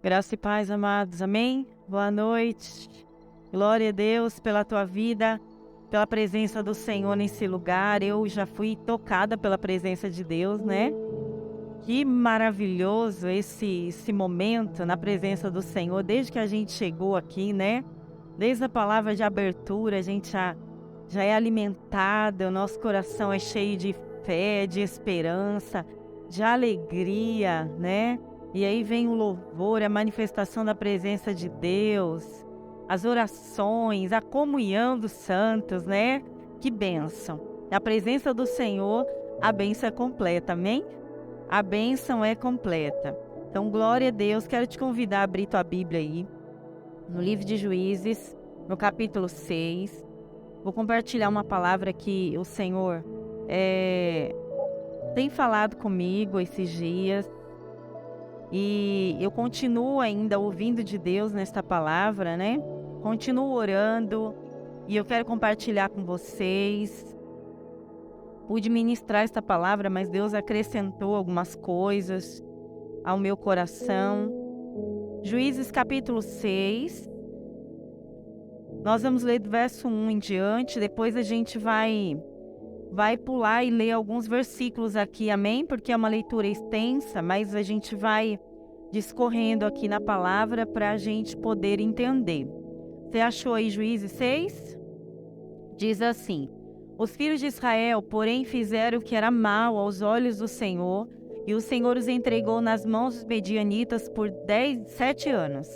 Graça e paz, amados. Amém? Boa noite. Glória a Deus pela tua vida, pela presença do Senhor nesse lugar. Eu já fui tocada pela presença de Deus, né? Que maravilhoso esse momento na presença do Senhor, desde que a gente chegou aqui, né? Desde a palavra de abertura, a gente já é alimentado, o nosso coração é cheio de fé, de esperança, de alegria, né? E aí vem o louvor, a manifestação da presença de Deus, as orações, a comunhão dos santos, né? Que bênção! Na presença do Senhor, a bênção é completa, amém? A bênção é completa. Então, glória a Deus. Quero te convidar a abrir tua Bíblia aí, no livro de Juízes, no capítulo 6. Vou compartilhar uma palavra que o Senhor tem falado comigo esses dias. E eu continuo ainda ouvindo de Deus nesta palavra, né? Continuo orando e eu quero compartilhar com vocês. Pude ministrar esta palavra, mas Deus acrescentou algumas coisas ao meu coração. Juízes capítulo 6. Nós vamos ler do verso 1 em diante, depois a gente vai pular e ler alguns versículos aqui, amém? Porque é uma leitura extensa, mas a gente vai discorrendo aqui na palavra para a gente poder entender. Você achou aí Juízes 6? Diz assim: os filhos de Israel, porém, fizeram o que era mal aos olhos do Senhor, e o Senhor os entregou nas mãos dos medianitas por 7 anos.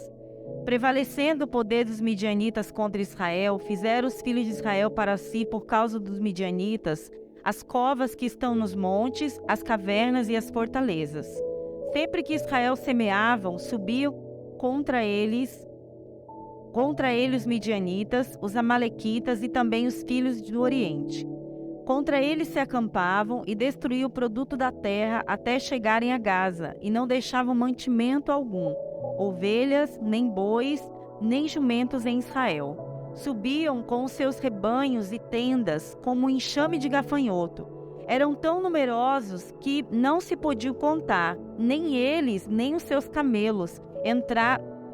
Prevalecendo o poder dos midianitas contra Israel, fizeram os filhos de Israel para si, por causa dos midianitas, as covas que estão nos montes, as cavernas e as fortalezas. Sempre que Israel semeavam, subiam contra eles os midianitas, os amalequitas e também os filhos do Oriente. Contra eles se acampavam e destruíam o produto da terra até chegarem a Gaza, e não deixavam mantimento algum, ovelhas, nem bois, nem jumentos em Israel. Subiam com os seus rebanhos e tendas como um enxame de gafanhoto. Eram tão numerosos que não se podiam contar, nem eles, nem os seus camelos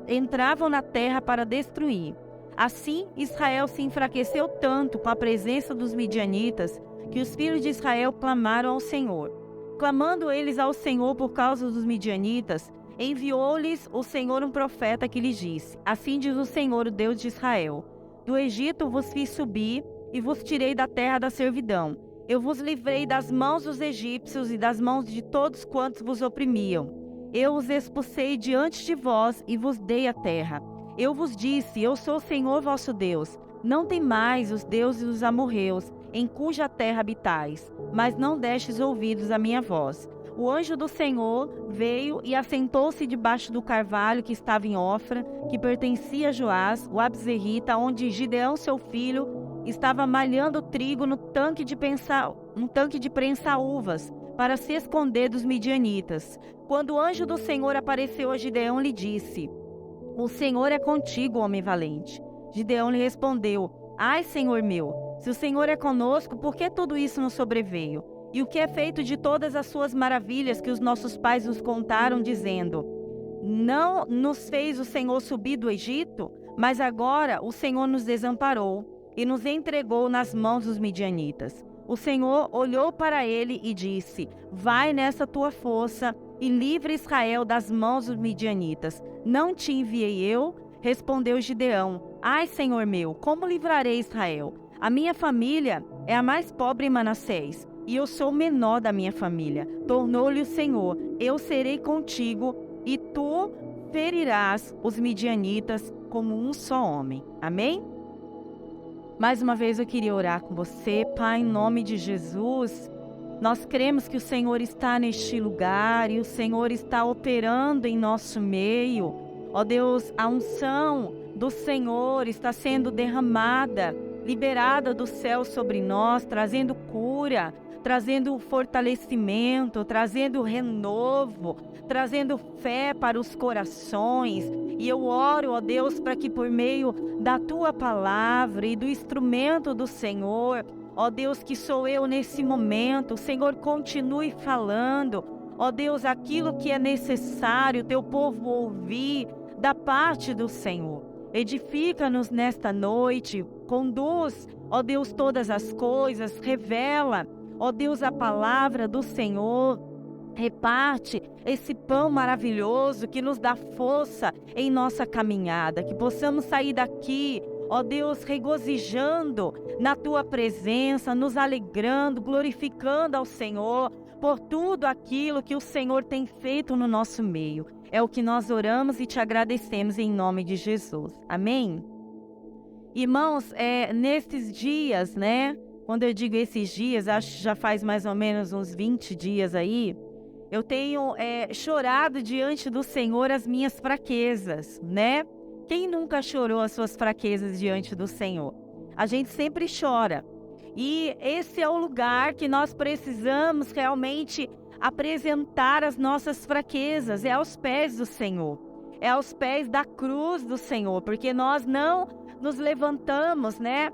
entravam na terra para destruir. Assim, Israel se enfraqueceu tanto com a presença dos midianitas, que os filhos de Israel clamaram ao Senhor. Clamando eles ao Senhor por causa dos midianitas, enviou-lhes o Senhor um profeta que lhes disse: assim diz o Senhor, o Deus de Israel: do Egito vos fiz subir e vos tirei da terra da servidão. Eu vos livrei das mãos dos egípcios e das mãos de todos quantos vos oprimiam. Eu os expulsei diante de vós e vos dei a terra. Eu vos disse: eu sou o Senhor vosso Deus. Não temais os deuses dos amorreus, em cuja terra habitais, mas não destes ouvidos à minha voz. O anjo do Senhor veio e assentou-se debaixo do carvalho que estava em Ofra, que pertencia a Joás, o Abzerrita, onde Gideão, seu filho, estava malhando trigo no tanque de prensar uvas, para se esconder dos midianitas. Quando o anjo do Senhor apareceu a Gideão, lhe disse: o Senhor é contigo, homem valente. Gideão lhe respondeu: ai, Senhor meu, se o Senhor é conosco, por que tudo isso nos sobreveio? E o que é feito de todas as suas maravilhas que os nossos pais nos contaram, dizendo: não nos fez o Senhor subir do Egito? Mas agora o Senhor nos desamparou e nos entregou nas mãos dos midianitas. O Senhor olhou para ele e disse: vai nessa tua força e livre Israel das mãos dos midianitas. Não te enviei eu? Respondeu Gideão: ai, Senhor meu, como livrarei Israel? A minha família é a mais pobre em Manassés, e eu sou o menor da minha família. Tornou-lhe o Senhor: eu serei contigo, e tu ferirás os midianitas como um só homem. Amém? Mais uma vez eu queria orar com você. Pai, em nome de Jesus, nós cremos que o Senhor está neste lugar e o Senhor está operando em nosso meio. Ó Deus, a unção do Senhor está sendo derramada, liberada do céu sobre nós, trazendo cura, trazendo fortalecimento, trazendo renovo, trazendo fé para os corações. E eu oro, ó Deus, para que por meio da Tua palavra e do instrumento do Senhor, ó Deus, que sou eu nesse momento, o Senhor continue falando. ó Deus, aquilo que é necessário teu povo ouvir da parte do Senhor. Edifica-nos nesta noite, conduz, ó Deus, todas as coisas, revela, ó Deus, a palavra do Senhor, reparte esse pão maravilhoso que nos dá força em nossa caminhada, que possamos sair daqui, ó Deus, regozijando na Tua presença, nos alegrando, glorificando ao Senhor por tudo aquilo que o Senhor tem feito no nosso meio. É o que nós oramos e te agradecemos em nome de Jesus. Amém? Irmãos, nesses dias, né? Quando eu digo esses dias, acho que já faz mais ou menos uns 20 dias aí, eu tenho chorado diante do Senhor as minhas fraquezas, né? Quem nunca chorou as suas fraquezas diante do Senhor? A gente sempre chora. E esse é o lugar que nós precisamos realmente apresentar as nossas fraquezas. É aos pés do Senhor. É aos pés da cruz do Senhor. Porque nós não nos levantamos, né?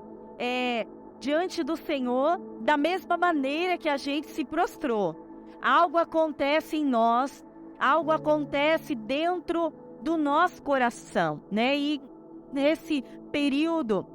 Diante do Senhor da mesma maneira que a gente se prostrou. Algo acontece em nós. Algo acontece dentro do nosso coração, né? E nesse período,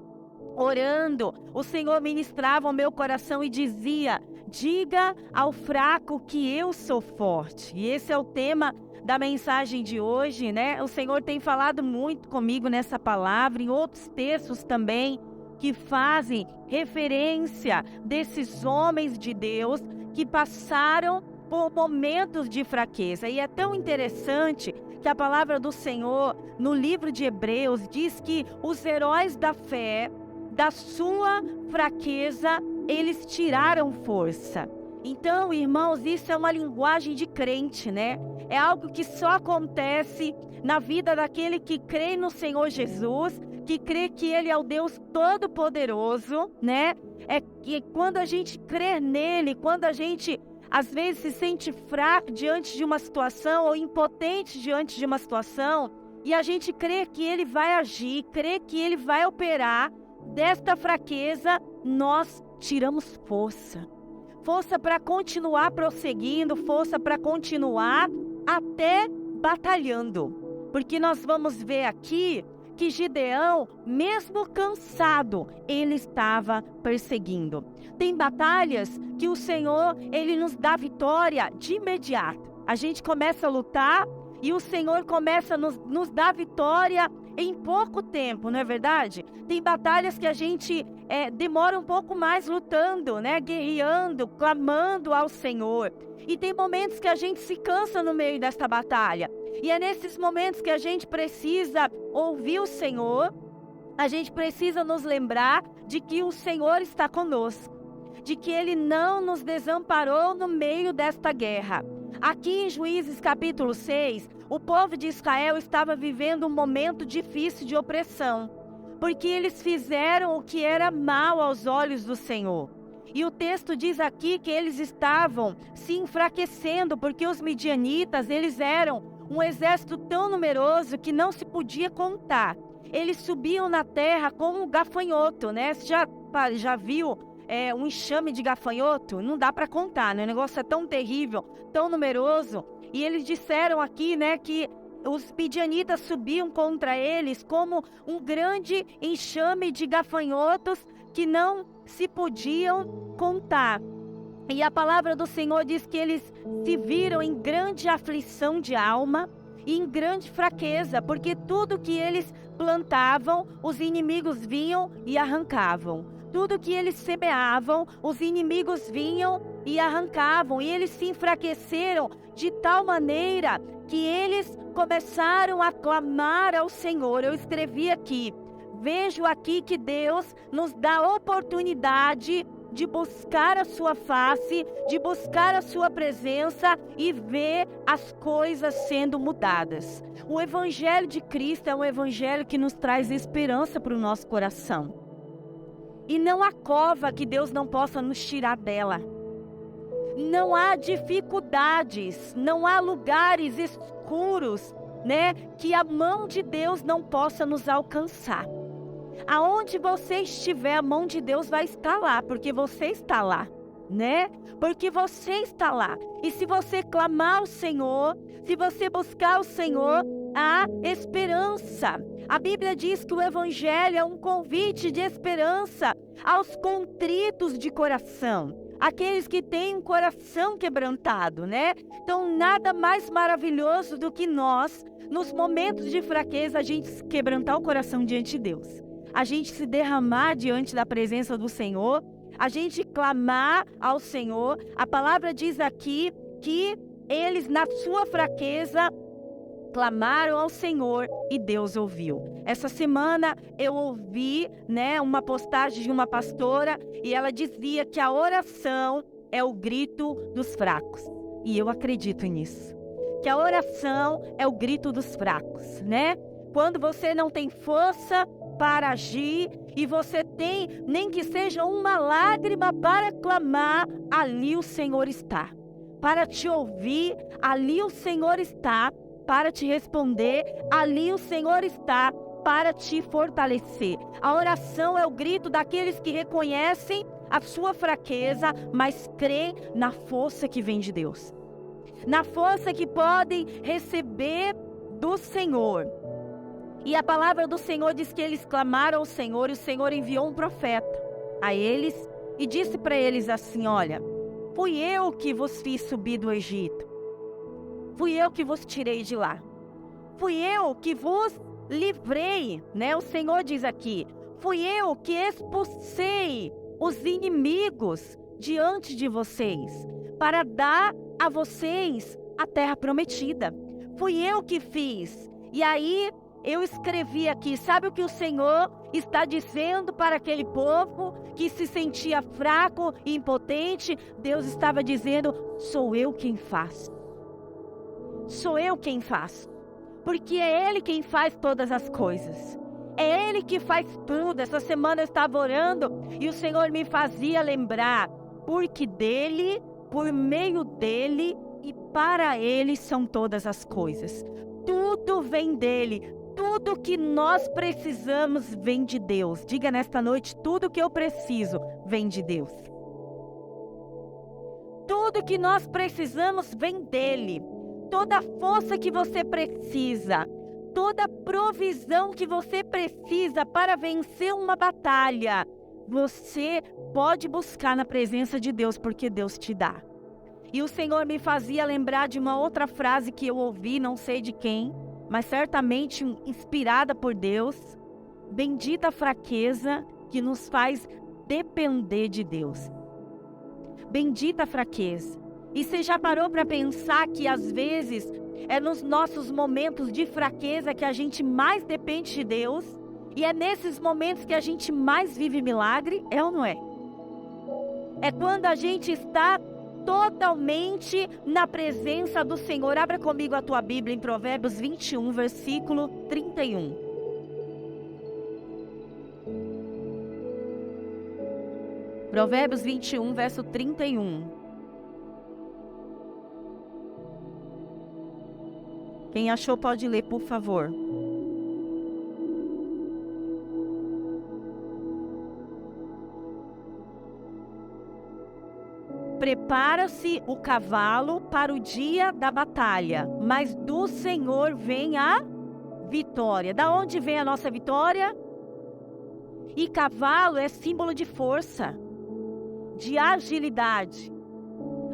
orando, o Senhor ministrava ao meu coração e dizia: diga ao fraco que eu sou forte. E esse é o tema da mensagem de hoje, né? O Senhor tem falado muito comigo nessa palavra, em outros textos também, que fazem referência desses homens de Deus que passaram por momentos de fraqueza. E é tão interessante que a palavra do Senhor, no livro de Hebreus, diz que os heróis da fé, da sua fraqueza, eles tiraram força. Então, irmãos, isso é uma linguagem de crente, né? É algo que só acontece na vida daquele que crê no Senhor Jesus, que crê que Ele é o Deus Todo-Poderoso, né? É que quando a gente crê nele, quando a gente às vezes se sente fraco diante de uma situação ou impotente diante de uma situação, e a gente crê que Ele vai agir, crê que Ele vai operar, desta fraqueza nós tiramos força. Força para continuar prosseguindo, força para continuar até batalhando. Porque nós vamos ver aqui que Gideão, mesmo cansado, ele estava perseguindo. Tem batalhas que o Senhor, Ele nos dá vitória de imediato. A gente começa a lutar e o Senhor começa a nos dar vitória em pouco tempo, não é verdade? Tem batalhas que a gente demora um pouco mais lutando, né? Guerreando, clamando ao Senhor. E tem momentos que a gente se cansa no meio desta batalha. E é nesses momentos que a gente precisa ouvir o Senhor, a gente precisa nos lembrar de que o Senhor está conosco, de que Ele não nos desamparou no meio desta guerra. Aqui em Juízes capítulo 6, o povo de Israel estava vivendo um momento difícil de opressão, porque eles fizeram o que era mal aos olhos do Senhor. E o texto diz aqui que eles estavam se enfraquecendo, porque os midianitas, eles eram um exército tão numeroso que não se podia contar. Eles subiam na terra como um gafanhoto, né? Você já viu um enxame de gafanhoto? Não dá para contar, né? O negócio é tão terrível, tão numeroso. E eles disseram aqui, né, que os midianitas subiam contra eles como um grande enxame de gafanhotos que não se podiam contar. E a palavra do Senhor diz que eles se viram em grande aflição de alma e em grande fraqueza, porque tudo que eles plantavam, os inimigos vinham e arrancavam. Tudo que eles semeavam, os inimigos vinham e arrancavam. E eles se enfraqueceram de tal maneira que eles começaram a clamar ao Senhor. Eu escrevi aqui: vejo aqui que Deus nos dá oportunidade de buscar a sua face, de buscar a sua presença e ver as coisas sendo mudadas. O Evangelho de Cristo é um Evangelho que nos traz esperança para o nosso coração. E não há cova que Deus não possa nos tirar dela. Não há dificuldades, não há lugares escuros, né, que a mão de Deus não possa nos alcançar. Aonde você estiver, a mão de Deus vai estar lá, porque você está lá. né? Porque você está lá. E se você clamar ao Senhor, se você buscar o Senhor, há esperança. A Bíblia diz que o Evangelho é um convite de esperança aos contritos de coração, aqueles que têm um coração quebrantado, né? Então, nada mais maravilhoso do que nós, nos momentos de fraqueza, a gente quebrantar o coração diante de Deus. A gente se derramar diante da presença do Senhor, a gente clamar ao Senhor. A palavra diz aqui que eles, na sua fraqueza, clamaram ao Senhor e Deus ouviu. Essa semana eu ouvi, uma postagem de uma pastora e ela dizia que a oração é o grito dos fracos. E eu acredito nisso. Que a oração é o grito dos fracos, né? Quando você não tem força para agir e você tem nem que seja uma lágrima para clamar, ali o Senhor está. Para te ouvir, ali o Senhor está. Para te responder, ali o Senhor está para te fortalecer. A oração é o grito daqueles que reconhecem a sua fraqueza, mas creem na força que vem de Deus. Na força que podem receber do Senhor. E a palavra do Senhor diz que eles clamaram ao Senhor e o Senhor enviou um profeta a eles e disse para eles assim: olha, fui eu que vos fiz subir do Egito. Fui eu que vos tirei de lá. Fui eu que vos livrei, O Senhor diz aqui, fui eu que expulsei os inimigos diante de vocês, para dar a vocês a terra prometida. Fui eu que fiz. E aí eu escrevi aqui, sabe o que o Senhor está dizendo para aquele povo que se sentia fraco e impotente? Deus estava dizendo, sou eu quem faço. Sou eu quem faço, porque é Ele quem faz todas as coisas. É Ele que faz tudo. Essa semana eu estava orando e o Senhor me fazia lembrar, porque dEle, por meio dEle e para Ele são todas as coisas. Tudo vem dEle, tudo que nós precisamos vem de Deus. Diga nesta noite, tudo que eu preciso vem de Deus. Tudo que nós precisamos vem dEle. Toda a força que você precisa, toda a provisão que você precisa para vencer uma batalha, você pode buscar na presença de Deus, porque Deus te dá. E o Senhor me fazia lembrar de uma outra frase que eu ouvi, não sei de quem, mas certamente inspirada por Deus. Bendita a fraqueza que nos faz depender de Deus. Bendita a fraqueza. E você já parou para pensar que às vezes é nos nossos momentos de fraqueza que a gente mais depende de Deus? E é nesses momentos que a gente mais vive milagre? É ou não é? É quando a gente está totalmente na presença do Senhor. Abra comigo a tua Bíblia em Provérbios 21, versículo 31. Provérbios 21, verso 31. Quem achou pode ler, por favor. Prepara-se o cavalo para o dia da batalha, mas do Senhor vem a vitória. Da onde vem a nossa vitória? E cavalo é símbolo de força, de agilidade.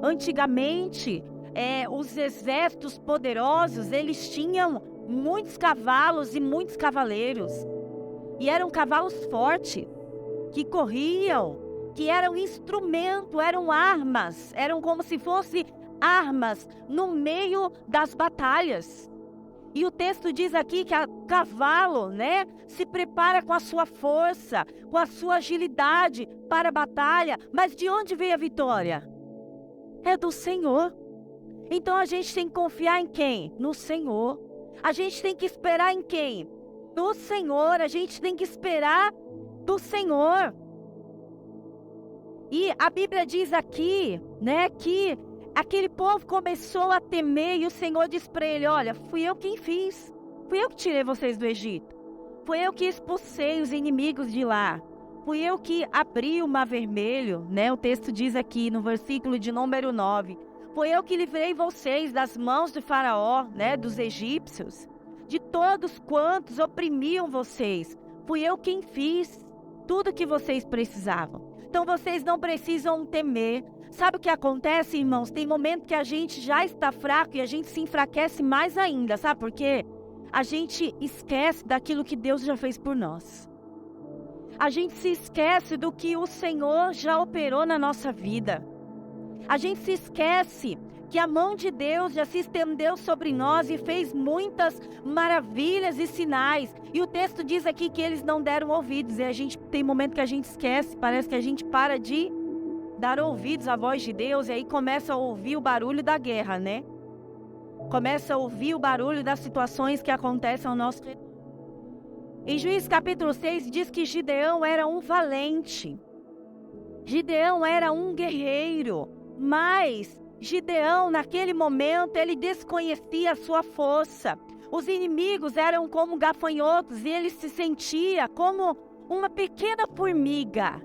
Antigamente, os exércitos poderosos, eles tinham muitos cavalos e muitos cavaleiros. E eram cavalos fortes, que corriam, que eram instrumento, eram armas, eram como se fossem armas no meio das batalhas. E o texto diz aqui que o cavalo, se prepara com a sua força, com a sua agilidade para a batalha. Mas de onde veio a vitória? É do Senhor. Então a gente tem que confiar em quem? No Senhor. A gente tem que esperar em quem? No Senhor. A gente tem que esperar do Senhor. E a Bíblia diz aqui, que aquele povo começou a temer e o Senhor disse para ele: olha, fui eu quem fiz. Fui eu que tirei vocês do Egito. Fui eu que expulsei os inimigos de lá. Fui eu que abri o mar vermelho, né? O texto diz aqui no versículo de número 9. Foi eu que livrei vocês das mãos de Faraó, né? Dos egípcios, de todos quantos oprimiam vocês. Fui eu quem fiz tudo o que vocês precisavam. Então vocês não precisam temer. Sabe o que acontece, irmãos? Tem momento que a gente já está fraco e a gente se enfraquece mais ainda. Sabe por quê? A gente esquece daquilo que Deus já fez por nós. A gente se esquece do que o Senhor já operou na nossa vida. A gente se esquece que a mão de Deus já se estendeu sobre nós e fez muitas maravilhas e sinais. E o texto diz aqui que eles não deram ouvidos. E a gente tem momento que a gente esquece, parece que a gente para de dar ouvidos à voz de Deus. E aí começa a ouvir o barulho da guerra, né? Começa a ouvir o barulho das situações que acontecem ao nosso redor. Em Juízes capítulo 6 diz que Gideão era um valente. Gideão era um guerreiro. Mas Gideão, naquele momento, ele desconhecia a sua força. Os inimigos eram como gafanhotos e ele se sentia como uma pequena formiga.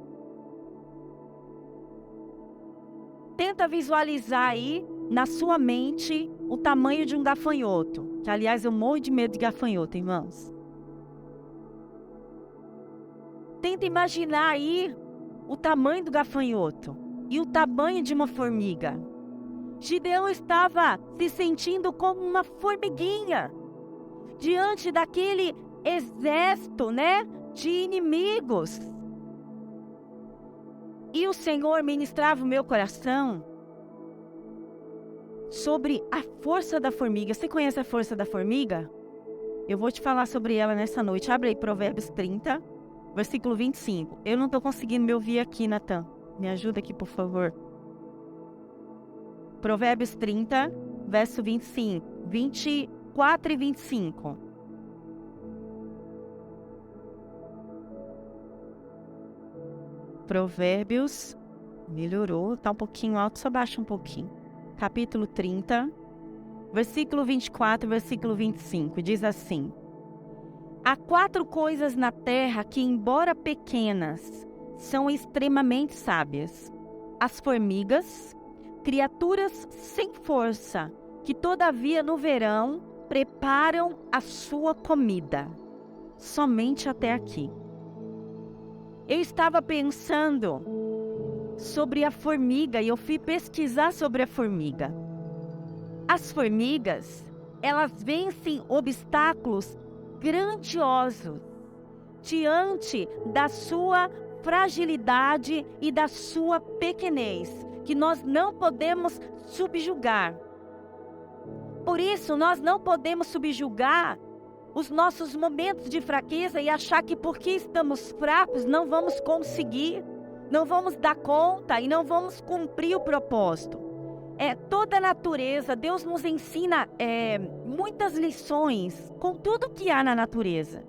Tenta visualizar aí, na sua mente, o tamanho de um gafanhoto. Que, aliás, eu morro de medo de gafanhoto, irmãos. Tenta imaginar aí o tamanho do gafanhoto e o tamanho de uma formiga. Gideão estava se sentindo como uma formiguinha diante daquele exército, né, de inimigos. E o Senhor ministrava o meu coração sobre a força da formiga. Você conhece a força da formiga? Eu vou te falar sobre ela nessa noite. Abre aí Provérbios 30, versículo 25. Eu não estou conseguindo me ouvir aqui, Natan. Me ajuda aqui, por favor. Provérbios 30, verso 25, 24 e 25. Provérbios, melhorou, está um pouquinho alto, só baixa um pouquinho. Capítulo 30, versículo 24 e versículo 25, diz assim: Há 4 coisas na terra que, embora pequenas, são extremamente sábias. As formigas, criaturas sem força, que todavia no verão preparam a sua comida. Somente até aqui. Eu estava pensando sobre a formiga e eu fui pesquisar sobre a formiga. As formigas, elas vencem obstáculos grandiosos diante da sua fragilidade e da sua pequenez, que nós não podemos subjugar. Por isso, nós não podemos subjugar os nossos momentos de fraqueza e achar que porque estamos fracos não vamos conseguir, não vamos dar conta e não vamos cumprir o propósito. Toda a natureza, Deus nos ensina muitas lições com tudo que há na natureza.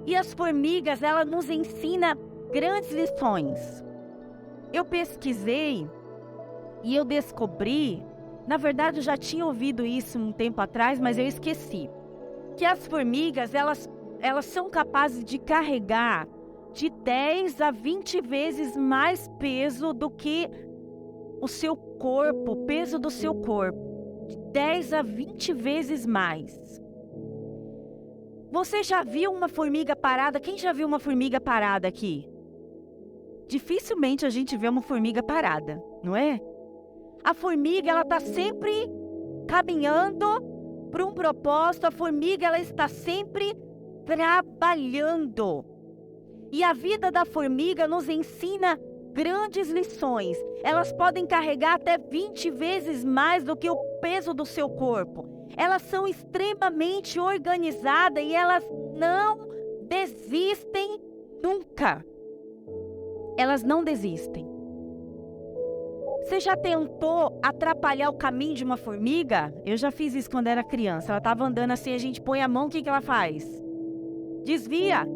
E as formigas, ela nos ensina grandes lições. Eu pesquisei e eu descobri, na verdade eu já tinha ouvido isso um tempo atrás, mas eu esqueci, que as formigas, elas são capazes de carregar de 10 a 20 vezes mais peso do que o seu corpo, o peso do seu corpo. De 10 a 20 vezes mais. Você já viu uma formiga parada? Quem já viu uma formiga parada aqui? Dificilmente a gente vê uma formiga parada, não é? A formiga, ela está sempre caminhando para um propósito. A formiga, ela está sempre trabalhando. E a vida da formiga nos ensina grandes lições. Elas podem carregar até 20 vezes mais do que o peso do seu corpo. Elas são extremamente organizadas e elas não desistem nunca. Elas não desistem. Você já tentou atrapalhar o caminho de uma formiga? Eu já fiz isso quando era criança. Ela estava andando assim, a gente põe a mão, o que ela faz? Desvia.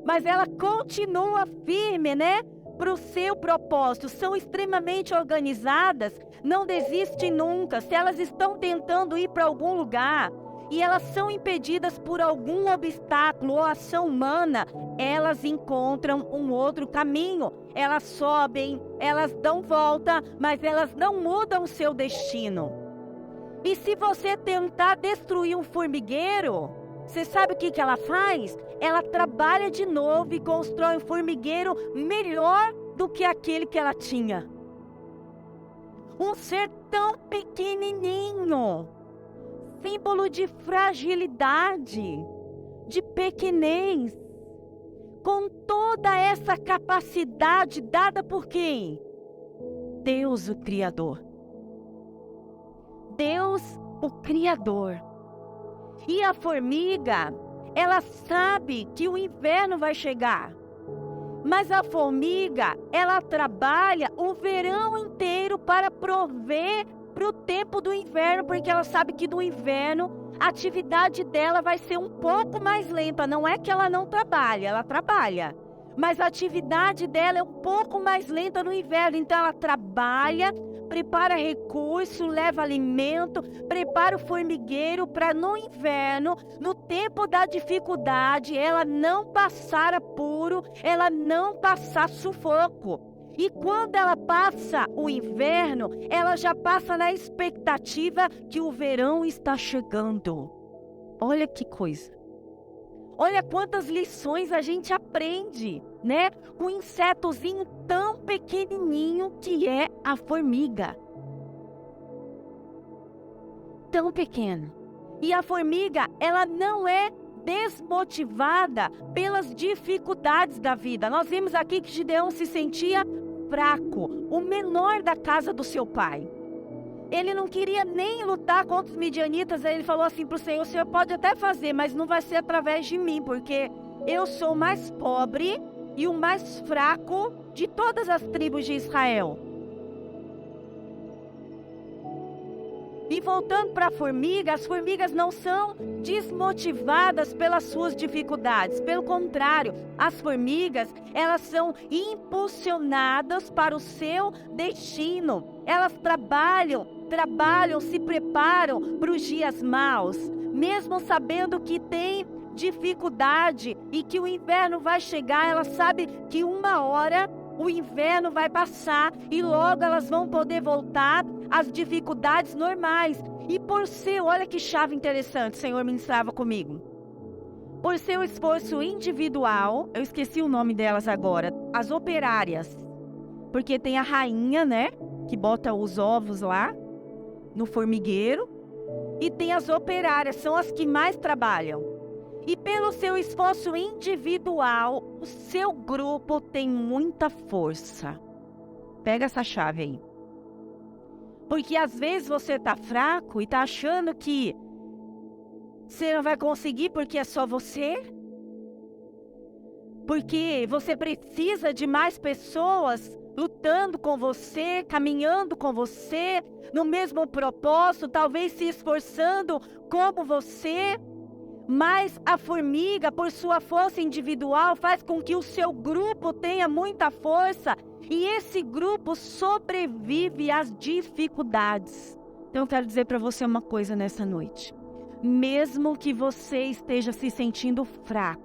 Mas ela continua firme, né? Para o seu propósito. São extremamente organizadas, não desistem nunca. Se elas estão tentando ir para algum lugar e elas são impedidas por algum obstáculo ou ação humana, elas encontram um outro caminho. Elas sobem, elas dão volta, mas elas não mudam o seu destino. E se você tentar destruir um formigueiro, você sabe o que ela faz? Ela trabalha de novo e constrói um formigueiro melhor do que aquele que ela tinha. Um ser tão pequenininho, símbolo de fragilidade, de pequenez, com toda essa capacidade dada por quem? Deus, o Criador. Deus, o Criador. E a formiga, ela sabe que o inverno vai chegar. Mas a formiga, ela trabalha o verão inteiro para prover para o tempo do inverno, porque ela sabe que no inverno a atividade dela vai ser um pouco mais lenta. Não é que ela não trabalha, ela trabalha. Mas a atividade dela é um pouco mais lenta no inverno. Então ela trabalha, prepara recurso, leva alimento, prepara o formigueiro para no inverno, no tempo da dificuldade, ela não passar apuro, ela não passar sufoco. E quando ela passa o inverno, ela já passa na expectativa que o verão está chegando. Olha que coisa. Olha quantas lições a gente aprende, né? Com um insetozinho tão pequenininho que é a formiga. Tão pequeno. E a formiga, ela não é desmotivada pelas dificuldades da vida. Nós vimos aqui que Gideão se sentia fraco, o menor da casa do seu pai. Ele não queria nem lutar contra os midianitas. Aí ele falou assim para o Senhor pode até fazer, mas não vai ser através de mim, porque eu sou o mais pobre e o mais fraco de todas as tribos de Israel. E voltando para a formiga, as formigas não são desmotivadas pelas suas dificuldades. Pelo contrário, as formigas, elas são impulsionadas para o seu destino. Elas trabalham, se preparam para os dias maus, mesmo sabendo que tem dificuldade e que o inverno vai chegar. Ela sabe que uma hora o inverno vai passar e logo elas vão poder voltar às dificuldades normais. E por ser, olha que chave interessante, o Senhor ministrava comigo. Por seu esforço individual, eu esqueci o nome delas agora, as operárias. Porque tem a rainha, né, que bota os ovos lá no formigueiro. E tem as operárias, são as que mais trabalham. E pelo seu esforço individual, o seu grupo tem muita força. Pega essa chave aí. Porque às vezes você está fraco e está achando que você não vai conseguir porque é só você. Porque você precisa de mais pessoas lutando com você, caminhando com você, no mesmo propósito, talvez se esforçando como você. Mas a formiga, por sua força individual, faz com que o seu grupo tenha muita força. E esse grupo sobrevive às dificuldades. Então eu quero dizer para você uma coisa nessa noite. Mesmo que você esteja se sentindo fraco,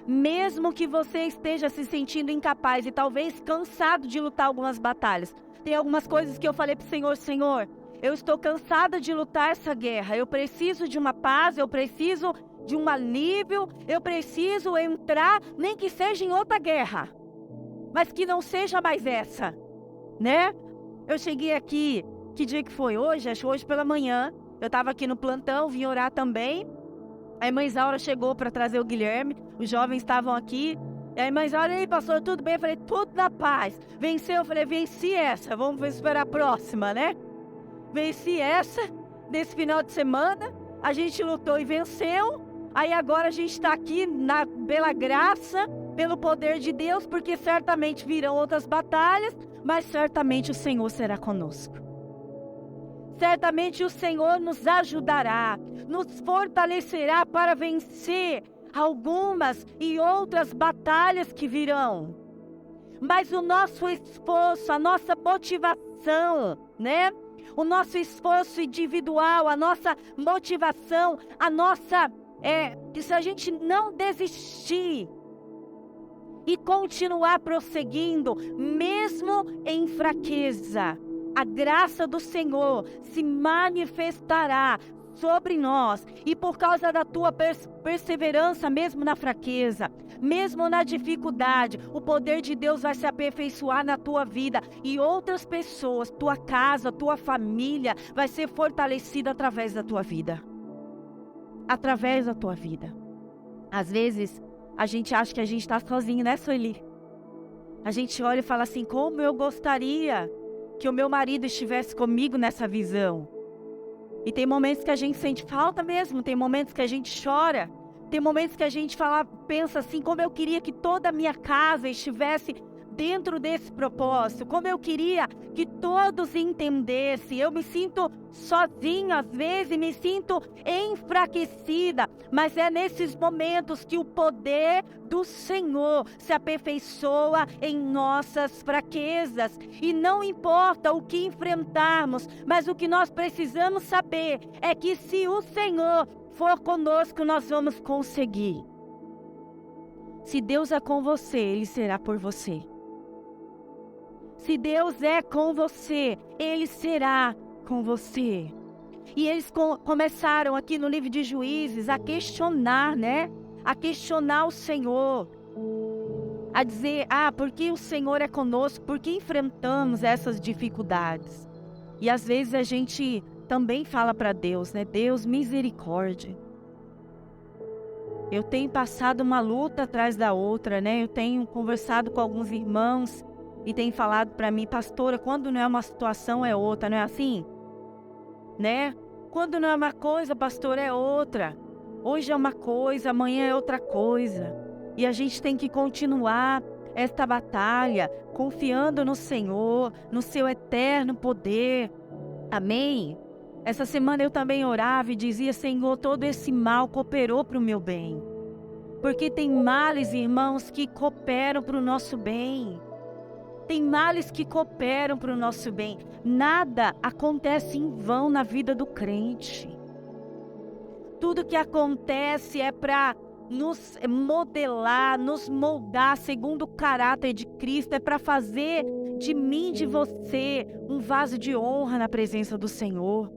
mesmo que você esteja se sentindo incapaz e talvez cansado de lutar algumas batalhas. Tem algumas coisas que eu falei para o Senhor, Senhor, eu estou cansada de lutar essa guerra. Eu preciso de uma paz, eu preciso de um alívio, eu preciso entrar, nem que seja em outra guerra, mas que não seja mais essa, né? Eu cheguei aqui, que dia que foi hoje? Acho hoje pela manhã, eu estava aqui no plantão, vim orar também. A irmã Isaura chegou para trazer o Guilherme, os jovens estavam aqui. E a irmã Isaura, aí pastor, tudo bem? Eu falei, tudo na paz. Venceu? Eu falei, venci essa, vamos esperar a próxima, né? Venci essa, desse final de semana, a gente lutou e venceu. Aí agora a gente está aqui pela graça, pelo poder de Deus, porque certamente virão outras batalhas, mas certamente o Senhor será conosco. Certamente o Senhor nos ajudará, nos fortalecerá para vencer algumas e outras batalhas que virão. Mas o nosso esforço, a nossa motivação, né? o nosso esforço individual, a nossa motivação, que se a gente não desistir e continuar prosseguindo, mesmo em fraqueza, a graça do Senhor se manifestará sobre nós, e por causa da tua perseverança, mesmo na fraqueza, mesmo na dificuldade, o poder de Deus vai se aperfeiçoar na tua vida, e outras pessoas, tua casa, tua família, vai ser fortalecida através da tua vida. Através da tua vida. Às vezes, a gente acha que a gente está sozinho, né, Sueli? A gente olha e fala assim, como eu gostaria que o meu marido estivesse comigo nessa visão. E tem momentos que a gente sente falta mesmo, tem momentos que a gente chora, tem momentos que a gente pensa assim, como eu queria que toda a minha casa estivesse dentro desse propósito, como eu queria que todos entendessem. Eu me sinto sozinha às vezes, me sinto enfraquecida, mas é nesses momentos que o poder do Senhor se aperfeiçoa em nossas fraquezas. E não importa o que enfrentarmos, mas o que nós precisamos saber é que se o Senhor for conosco, nós vamos conseguir. Se Deus é com você, Ele será por você. Se Deus é com você, Ele será com você. E eles começaram aqui no livro de Juízes a questionar, né? A questionar o Senhor. A dizer, por que o Senhor é conosco? Por que enfrentamos essas dificuldades? E às vezes a gente também fala para Deus, né? Deus, misericórdia. Eu tenho passado uma luta atrás da outra, né? Eu tenho conversado com alguns irmãos e tem falado para mim, pastora, quando não é uma situação é outra, não é assim? Né? Quando não é uma coisa, pastor, é outra. Hoje é uma coisa, amanhã é outra coisa. E a gente tem que continuar esta batalha, confiando no Senhor, no seu eterno poder. Amém? Essa semana eu também orava e dizia, Senhor, todo esse mal cooperou para o meu bem. Porque tem males, irmãos, que cooperam para o nosso bem. Tem males que cooperam para o nosso bem. Nada acontece em vão na vida do crente. Tudo que acontece é para nos modelar, nos moldar segundo o caráter de Cristo. É para fazer de mim, de você, um vaso de honra na presença do Senhor.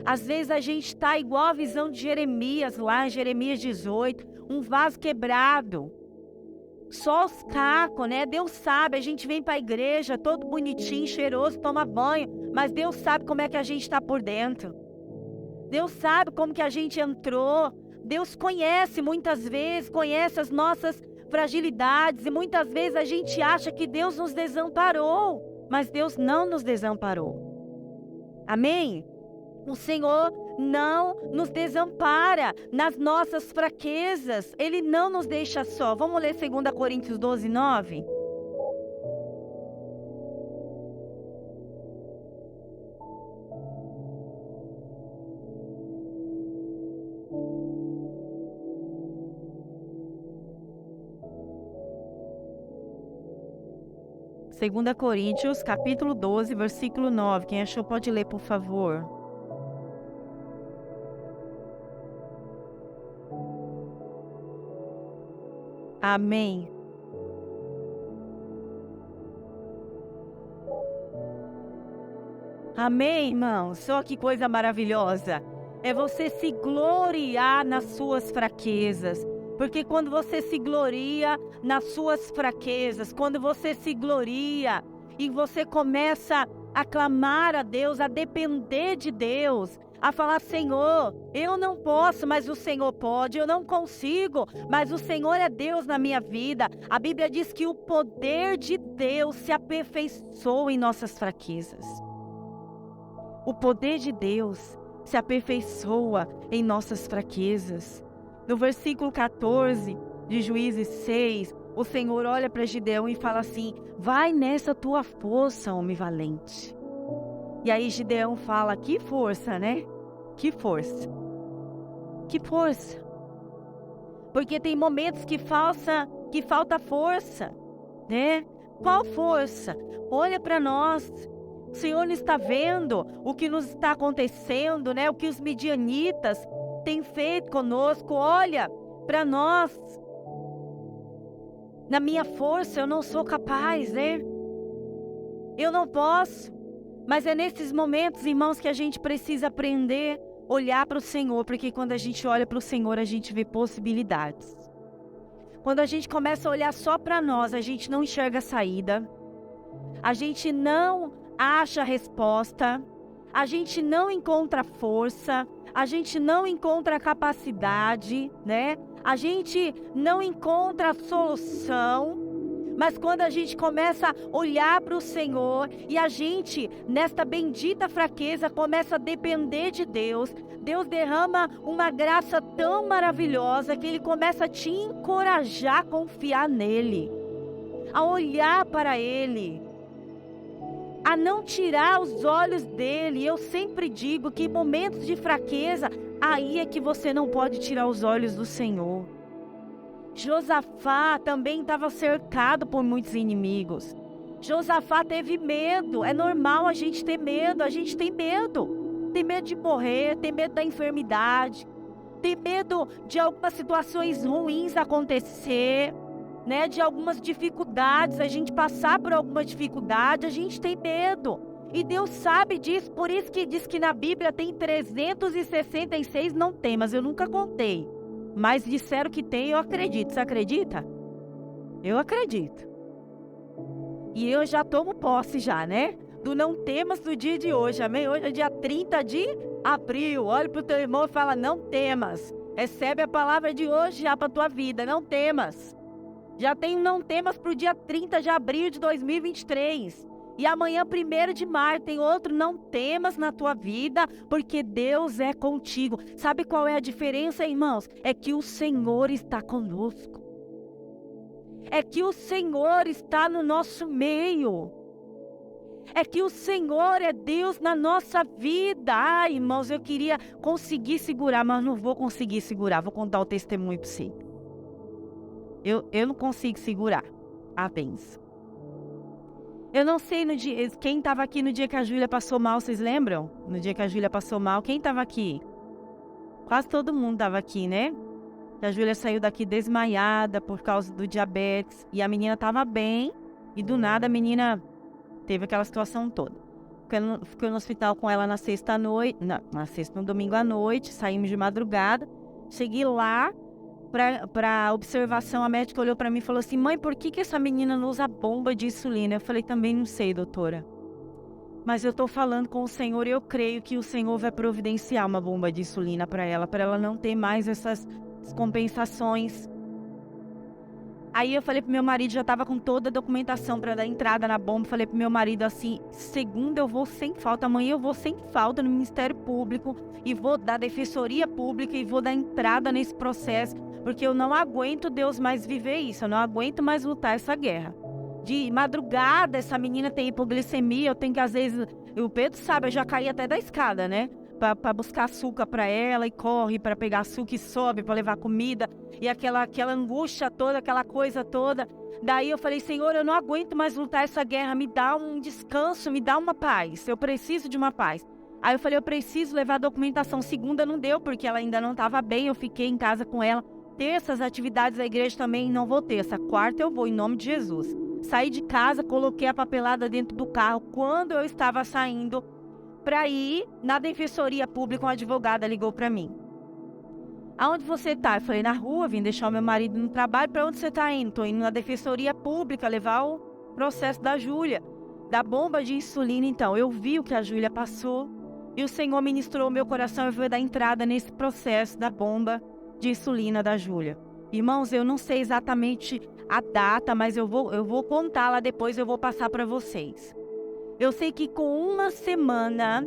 Às vezes a gente está igual a visão de Jeremias, lá em Jeremias 18. Um vaso quebrado. Só os cacos, né? Deus sabe, a gente vem para a igreja todo bonitinho, cheiroso, toma banho, mas Deus sabe como é que a gente está por dentro. Deus sabe como que a gente entrou. Deus conhece muitas vezes, conhece as nossas fragilidades, e muitas vezes a gente acha que Deus nos desamparou, mas Deus não nos desamparou. Amém? O Senhor não nos desampara nas nossas fraquezas. Ele não nos deixa só. Vamos ler 2 Coríntios 12, 9? Segunda Coríntios, capítulo 12, versículo 9. Quem achou pode ler, por favor. Amém. Amém, irmãos? Só que coisa maravilhosa. É você se gloriar nas suas fraquezas. Porque quando você se gloria nas suas fraquezas, quando você se gloria e você começa a clamar a Deus, a depender de Deus, a falar, Senhor, eu não posso, mas o Senhor pode, eu não consigo, mas o Senhor é Deus na minha vida. A Bíblia diz que o poder de Deus se aperfeiçoa em nossas fraquezas. O poder de Deus se aperfeiçoa em nossas fraquezas. No versículo 14 de Juízes 6, o Senhor olha para Gideão e fala assim, vai nessa tua força, homem valente. E aí Gideão fala, que força, né? Que força. Que força. Porque tem momentos que falta força, né? Qual força? Olha para nós. O Senhor não está vendo o que nos está acontecendo, né? O que os midianitas têm feito conosco. Olha para nós. Na minha força eu não sou capaz, né? Eu não posso. Mas é nesses momentos, irmãos, que a gente precisa aprender a olhar para o Senhor. Porque quando a gente olha para o Senhor, a gente vê possibilidades. Quando a gente começa a olhar só para nós, a gente não enxerga a saída. A gente não acha a resposta. A gente não encontra força. A gente não encontra capacidade, né? A gente não encontra a solução. Mas quando a gente começa a olhar para o Senhor e a gente, nesta bendita fraqueza, começa a depender de Deus, Deus derrama uma graça tão maravilhosa que Ele começa a te encorajar a confiar nele, a olhar para Ele, a não tirar os olhos dele. Eu sempre digo que em momentos de fraqueza, aí é que você não pode tirar os olhos do Senhor. Josafá também estava cercado por muitos inimigos. Josafá teve medo. É normal a gente ter medo. A gente tem medo. Tem medo de morrer, tem medo da enfermidade, tem medo de algumas situações ruins acontecer, né? De algumas dificuldades, a gente passar por alguma dificuldade, a gente tem medo. E Deus sabe disso, por isso que diz que na Bíblia tem 366 não temas. Eu nunca contei. Mas disseram que tem, eu acredito. Você acredita? Eu acredito. E eu já tomo posse já, né? Do não temas do dia de hoje, amém? Hoje é dia 30 de abril. Olha para o teu irmão e fala, não temas. Recebe a palavra de hoje já para a tua vida, não temas. Já tem não temas para o dia 30 de abril de 2023. E amanhã, 1º de maio, tem outro não temas na tua vida, porque Deus é contigo. Sabe qual é a diferença, irmãos? É que o Senhor está conosco. É que o Senhor está no nosso meio. É que o Senhor é Deus na nossa vida. Ai, irmãos, eu queria conseguir segurar, mas não vou conseguir segurar. Vou contar o testemunho para você. Eu não consigo segurar a bênção. Eu não sei no dia, quem estava aqui no dia que a Júlia passou mal, vocês lembram? No dia que a Júlia passou mal, quem estava aqui? Quase todo mundo estava aqui, né? A Júlia saiu daqui desmaiada por causa do diabetes. E a menina estava bem. E do nada a menina teve aquela situação toda. Fiquei no hospital com ela na sexta noite. No domingo à noite. Saímos de madrugada. Cheguei lá. Para observação, a médica olhou para mim e falou assim, mãe, por que essa menina não usa bomba de insulina? Eu falei, também não sei, doutora. Mas eu estou falando com o Senhor e eu creio que o Senhor vai providenciar uma bomba de insulina para ela não ter mais essas descompensações. Aí eu falei pro meu marido, já estava com toda a documentação para dar entrada na bomba. Falei pro meu marido assim, segunda eu vou sem falta, amanhã eu vou sem falta no Ministério Público e vou dar defensoria pública e vou dar entrada nesse processo, porque eu não aguento, Deus, mais viver isso, eu não aguento mais lutar essa guerra. De madrugada, essa menina tem hipoglicemia, eu tenho que às vezes, o Pedro sabe, eu já caí até da escada, né? Para buscar açúcar para ela e corre para pegar açúcar e sobe para levar comida e aquela angústia toda, aquela coisa toda. Daí eu falei, Senhor, eu não aguento mais lutar essa guerra, me dá um descanso, me dá uma paz, eu preciso de uma paz. Aí eu falei, eu preciso levar a documentação. Segunda não deu porque ela ainda não estava bem, eu fiquei em casa com ela. Terça, as atividades da igreja também não vou ter, essa quarta eu vou em nome de Jesus. Saí de casa, coloquei a papelada dentro do carro. Quando eu estava saindo para ir na defensoria pública, uma advogada ligou para mim. Aonde você está? Eu falei, na rua, vim deixar o meu marido no trabalho. Para onde você está indo? Estou indo na defensoria pública, levar o processo da Júlia, da bomba de insulina. Então, eu vi o que a Júlia passou e o Senhor ministrou o meu coração. Eu vou dar entrada nesse processo da bomba de insulina da Júlia. Irmãos, eu não sei exatamente a data, mas eu vou contar lá depois, eu vou passar para vocês. Eu sei que com uma semana,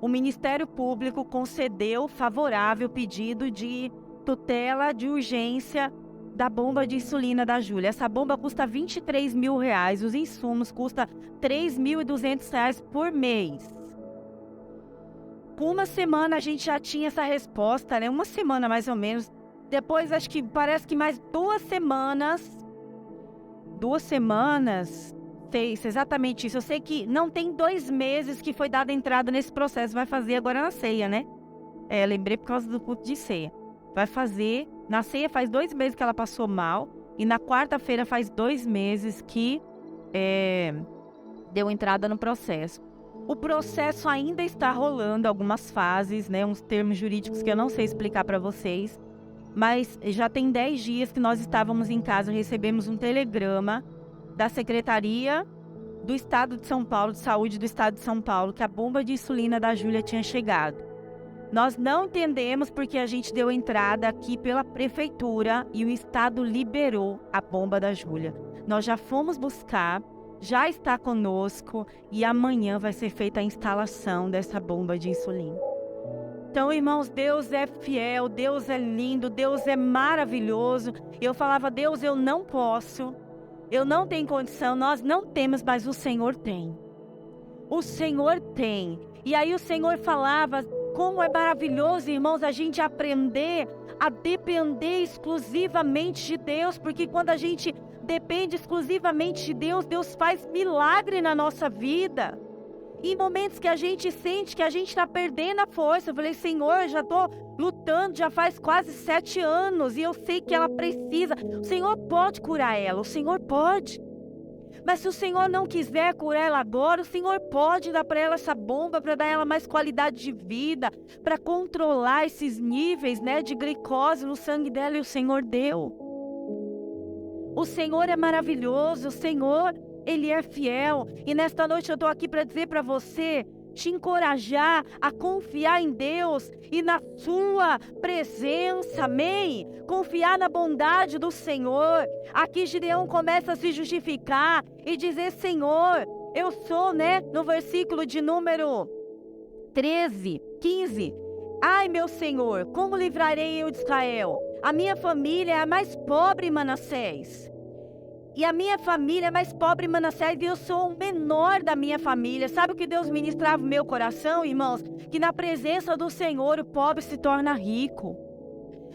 o Ministério Público concedeu favorável pedido de tutela de urgência da bomba de insulina da Júlia. Essa bomba custa R$23 mil, os insumos custam R$3.200 por mês. Com uma semana a gente já tinha essa resposta, né? Uma semana mais ou menos. Depois, parece que mais 2 semanas, sei se é exatamente isso. Eu sei que não tem 2 meses que foi dada entrada nesse processo. Vai fazer agora na ceia, né? Lembrei por causa do culto de ceia. Vai fazer, na ceia faz 2 meses que ela passou mal. E na quarta-feira faz 2 meses que deu entrada no processo. O processo ainda está rolando, algumas fases, né? Uns termos jurídicos que eu não sei explicar para vocês. Mas já tem 10 dias que nós estávamos em casa, recebemos um telegrama da Secretaria do Estado de São Paulo, de Saúde do Estado de São Paulo, que a bomba de insulina da Júlia tinha chegado. Nós não entendemos porque a gente deu entrada aqui pela prefeitura e o Estado liberou a bomba da Júlia. Nós já fomos buscar, já está conosco e amanhã vai ser feita a instalação dessa bomba de insulina. Então, irmãos, Deus é fiel, Deus é lindo, Deus é maravilhoso. Eu falava, Deus, eu não posso, eu não tenho condição, nós não temos, mas o Senhor tem. O Senhor tem. E aí o Senhor falava, como é maravilhoso, irmãos, a gente aprender a depender exclusivamente de Deus, porque quando a gente depende exclusivamente de Deus, Deus faz milagre na nossa vida. Em momentos que a gente sente que a gente está perdendo a força, eu falei, Senhor, já estou lutando, já faz quase 7 anos e eu sei que ela precisa. O Senhor pode curar ela, o Senhor pode. Mas se o Senhor não quiser curar ela agora, o Senhor pode dar para ela essa bomba, para dar ela mais qualidade de vida, para controlar esses níveis, né, de glicose no sangue dela, e o Senhor deu. O Senhor é maravilhoso, o Senhor, Ele é fiel. E nesta noite eu estou aqui para dizer para você, te encorajar a confiar em Deus e na sua presença, amém? Confiar na bondade do Senhor. Aqui Gideão começa a se justificar e dizer, Senhor, eu sou, né, no versículo de número 13, 15. Ai, meu Senhor, como livrarei eu de Israel? A minha família é a mais pobre em Manassés. E a minha família é mais pobre em Manassés e eu sou o menor da minha família. Sabe o que Deus ministrava no meu coração, irmãos? Que na presença do Senhor o pobre se torna rico.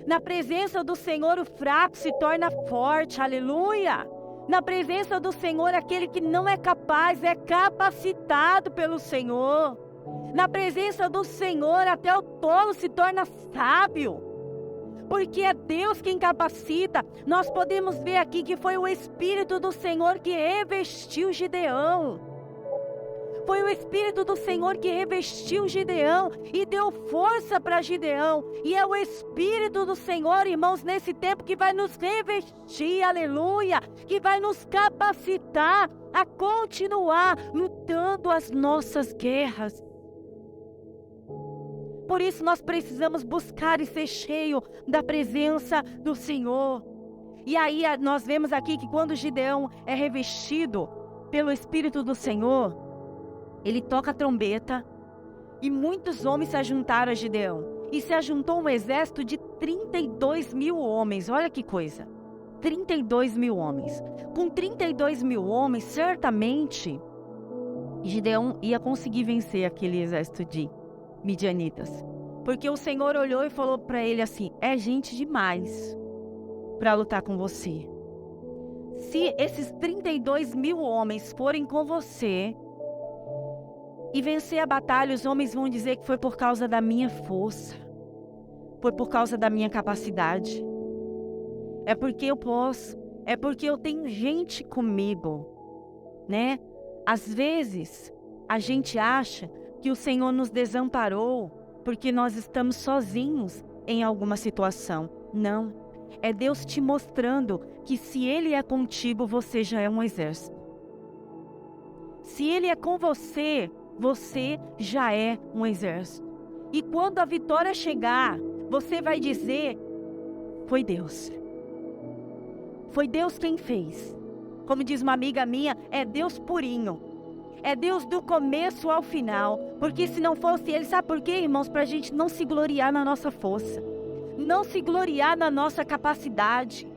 Na presença do Senhor o fraco se torna forte, aleluia. Na presença do Senhor aquele que não é capaz é capacitado pelo Senhor. Na presença do Senhor até o tolo se torna sábio. Porque é Deus quem capacita. Nós podemos ver aqui que foi o Espírito do Senhor que revestiu Gideão. Foi o Espírito do Senhor que revestiu Gideão e deu força para Gideão. E é o Espírito do Senhor, irmãos, nesse tempo que vai nos revestir, aleluia, que vai nos capacitar a continuar lutando as nossas guerras. Por isso nós precisamos buscar e ser cheio da presença do Senhor. E aí nós vemos aqui que quando Gideão é revestido pelo Espírito do Senhor, ele toca a trombeta e muitos homens se ajuntaram a Gideão. E se ajuntou um exército de 32 mil homens, olha que coisa, 32 mil homens. Com 32 mil homens, certamente, Gideão ia conseguir vencer aquele exército de midianitas, porque o Senhor olhou e falou para ele assim, é gente demais para lutar com você. Se esses 32 mil homens forem com você e vencer a batalha, os homens vão dizer que foi por causa da minha força, foi por causa da minha capacidade, é porque eu posso, é porque eu tenho gente comigo, né? Às vezes a gente acha que o Senhor nos desamparou porque nós estamos sozinhos em alguma situação. Não, é Deus te mostrando que se Ele é contigo, você já é um exército. Se Ele é com você, você já é um exército. E quando a vitória chegar, você vai dizer, foi Deus. Foi Deus quem fez. Como diz uma amiga minha, é Deus purinho. É Deus do começo ao final. Porque se não fosse Ele, sabe por quê, irmãos? Para a gente não se gloriar na nossa força. Não se gloriar na nossa capacidade.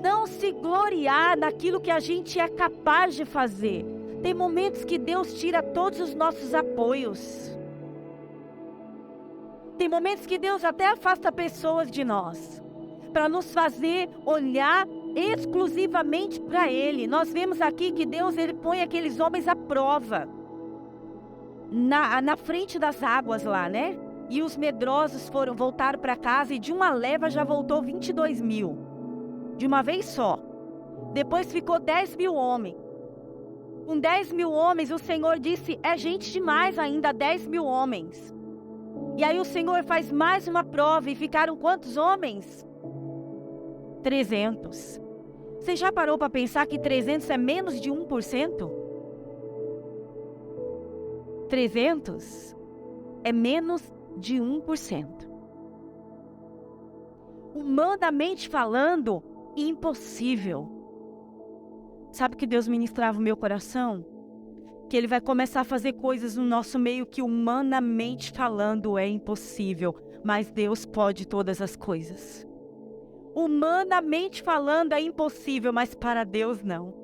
Não se gloriar naquilo que a gente é capaz de fazer. Tem momentos que Deus tira todos os nossos apoios. Tem momentos que Deus até afasta pessoas de nós. Para nos fazer olhar exclusivamente para Ele. Nós vemos aqui que Deus, Ele põe aqueles homens à prova, na frente das águas lá, né? E os medrosos voltaram para casa, e de uma leva já voltou 22 mil, de uma vez só. Depois ficou 10 mil homens. Com 10 mil homens, o Senhor disse, é gente demais ainda, 10 mil homens. E aí o Senhor faz mais uma prova, e ficaram quantos homens? 300. Você já parou para pensar que 300 é menos de 1%? 300 é menos de 1%. Humanamente falando, impossível. Sabe que Deus ministrava o meu coração? Que Ele vai começar a fazer coisas no nosso meio que humanamente falando é impossível, mas Deus pode todas as coisas. Humanamente falando é impossível, mas para Deus não.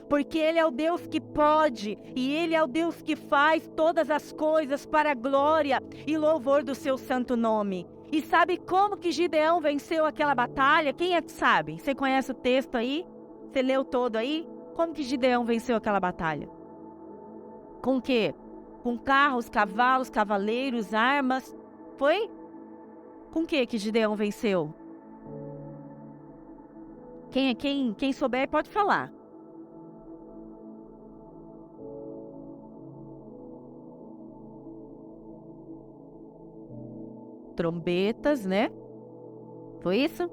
Porque Ele é o Deus que pode, e Ele é o Deus que faz todas as coisas para a glória e louvor do seu santo nome. E sabe como que Gideão venceu aquela batalha? Quem é que sabe? Você conhece o texto aí? Você leu todo aí? Como que Gideão venceu aquela batalha? Com o quê? Com carros, cavalos, cavaleiros, armas. Foi? Com o que Gideão venceu? Quem souber pode falar. Trombetas, né? Foi isso?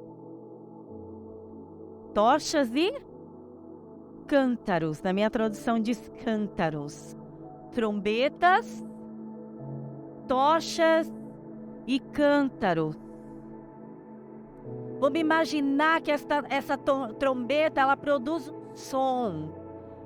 Tochas e cântaros. Na minha tradução diz cântaros. Trombetas, tochas e cântaros. Vamos imaginar que essa trombeta, ela produz um som.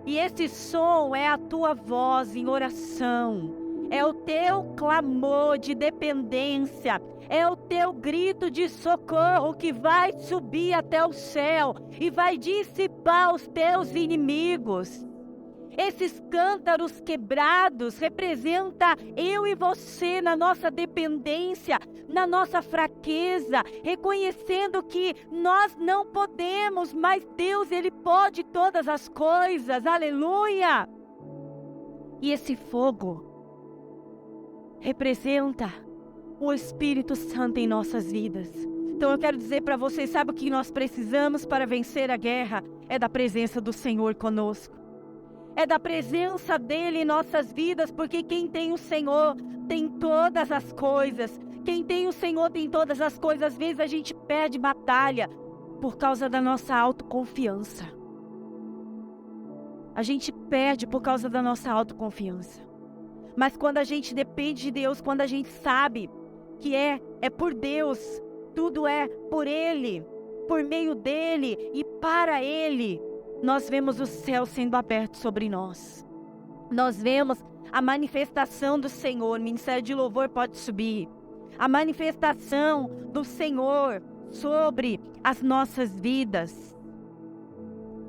E esse som é a tua voz em oração. É o teu clamor de dependência. É o teu grito de socorro que vai subir até o céu e vai dissipar os teus inimigos. Esses cântaros quebrados representam eu e você na nossa dependência, na nossa fraqueza, reconhecendo que nós não podemos, mas Deus, Ele pode todas as coisas, aleluia! E esse fogo representa o Espírito Santo em nossas vidas. Então eu quero dizer para vocês, sabe o que nós precisamos para vencer a guerra? É da presença do Senhor conosco. É da presença dEle em nossas vidas, porque quem tem o Senhor tem todas as coisas. Quem tem o Senhor tem todas as coisas. Às vezes a gente perde batalha por causa da nossa autoconfiança. A gente perde por causa da nossa autoconfiança. Mas quando a gente depende de Deus, quando a gente sabe que é por Deus, tudo é por Ele, por meio dEle e para Ele, nós vemos o céu sendo aberto sobre nós. Nós vemos a manifestação do Senhor. O Ministério de Louvor pode subir. A manifestação do Senhor sobre as nossas vidas.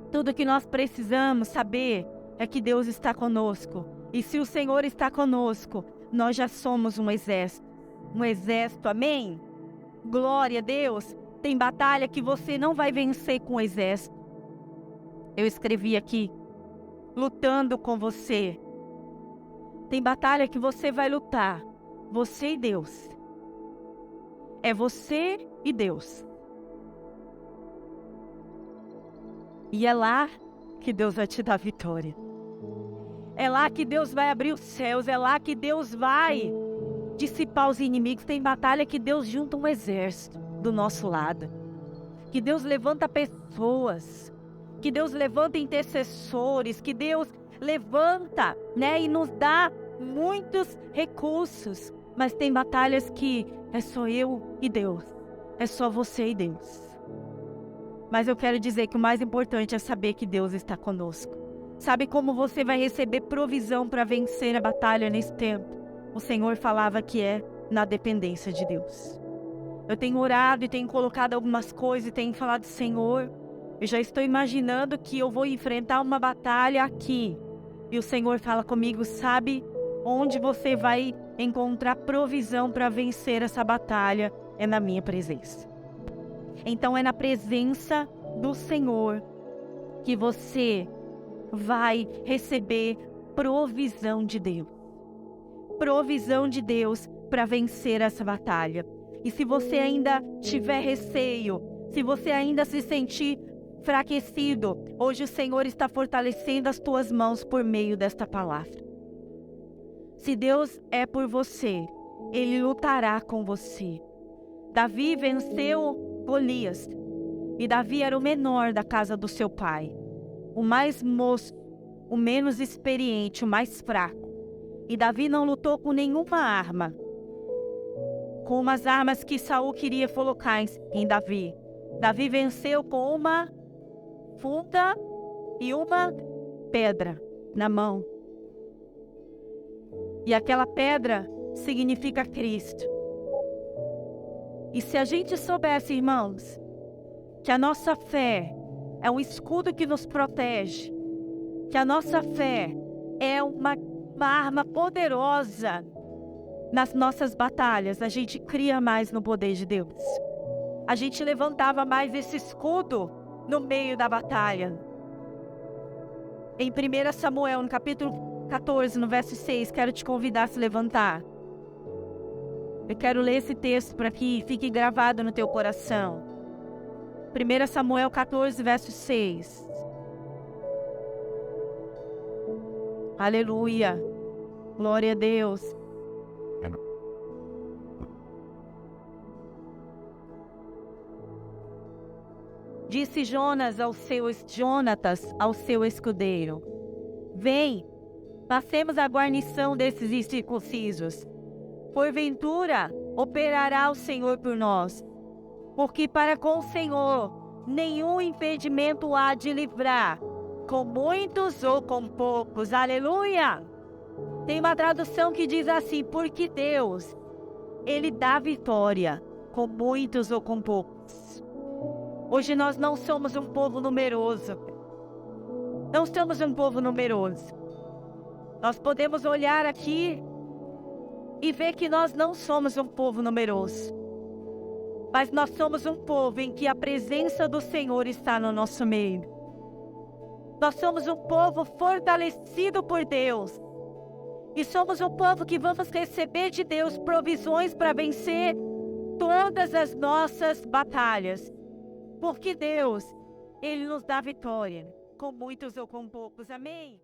Tudo que nós precisamos saber é que Deus está conosco. E se o Senhor está conosco, nós já somos um exército. Um exército, amém? Glória a Deus. Tem batalha que você não vai vencer com o exército. Eu escrevi aqui, lutando com você. Tem batalha que você vai lutar, você e Deus. É você e Deus. E é lá que Deus vai te dar vitória. É lá que Deus vai abrir os céus, é lá que Deus vai dissipar os inimigos. Tem batalha que Deus junta um exército do nosso lado. Que Deus levanta pessoas. Que Deus levanta intercessores, que Deus levanta, né, e nos dá muitos recursos. Mas tem batalhas que é só eu e Deus, é só você e Deus. Mas eu quero dizer que o mais importante é saber que Deus está conosco. Sabe como você vai receber provisão para vencer a batalha nesse tempo? O Senhor falava que é na dependência de Deus. Eu tenho orado e tenho colocado algumas coisas e tenho falado, Senhor, eu já estou imaginando que eu vou enfrentar uma batalha aqui. E o Senhor fala comigo, sabe onde você vai encontrar provisão para vencer essa batalha? É na minha presença. Então é na presença do Senhor que você vai receber provisão de Deus. Provisão de Deus para vencer essa batalha. E se você ainda tiver receio, se você ainda se sentir enfraquecido, hoje o Senhor está fortalecendo as tuas mãos por meio desta palavra. Se Deus é por você, Ele lutará com você. Davi venceu Golias. E Davi era o menor da casa do seu pai, o mais moço, o menos experiente, o mais fraco. E Davi não lutou com nenhuma arma, com umas armas que Saul queria colocar em Davi. Davi venceu com uma funda e uma pedra na mão. E aquela pedra significa Cristo. E se a gente soubesse, irmãos, que a nossa fé é um escudo que nos protege, que a nossa fé é uma arma poderosa nas nossas batalhas, a gente cria mais no poder de Deus. A gente levantava mais esse escudo no meio da batalha. Em 1 Samuel, no capítulo 14, no verso 6, quero te convidar a se levantar. Eu quero ler esse texto para que fique gravado no teu coração. 1 Samuel 14, verso 6. Aleluia. Glória a Deus. Disse Jonatas ao seu escudeiro: Vem, passemos a guarnição desses incircuncisos. Porventura, operará o Senhor por nós, porque para com o Senhor nenhum impedimento há de livrar, com muitos ou com poucos. Aleluia! Tem uma tradução que diz assim: porque Deus, Ele dá vitória, com muitos ou com poucos. Hoje nós não somos um povo numeroso. Não somos um povo numeroso. Nós podemos olhar aqui e ver que nós não somos um povo numeroso. Mas nós somos um povo em que a presença do Senhor está no nosso meio. Nós somos um povo fortalecido por Deus. E somos um povo que vamos receber de Deus provisões para vencer todas as nossas batalhas. Porque Deus, Ele nos dá vitória, com muitos ou com poucos. Amém?